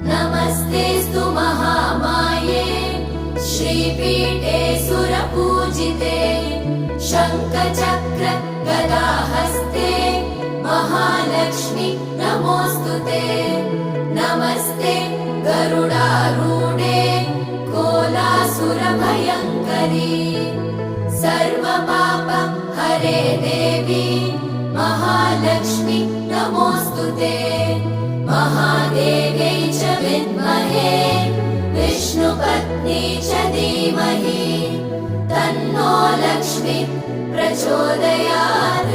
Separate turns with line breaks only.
नमस्तेऽस्तु महामाये श्रीपीठे सुरपूजिते शङ्खचक्र गदाहस्ते महालक्ष्मी नमोऽस्तुते। नमस्ते गरुडारूढे कोलासुरभयङ्करी सर्वपाप हरे देवी महालक्ष्मी नमोऽस्तुते। महादेव्यै च विद्महे विष्णुपत्नी च धीमहि तन्नो लक्ष्मी प्रचोदयात्।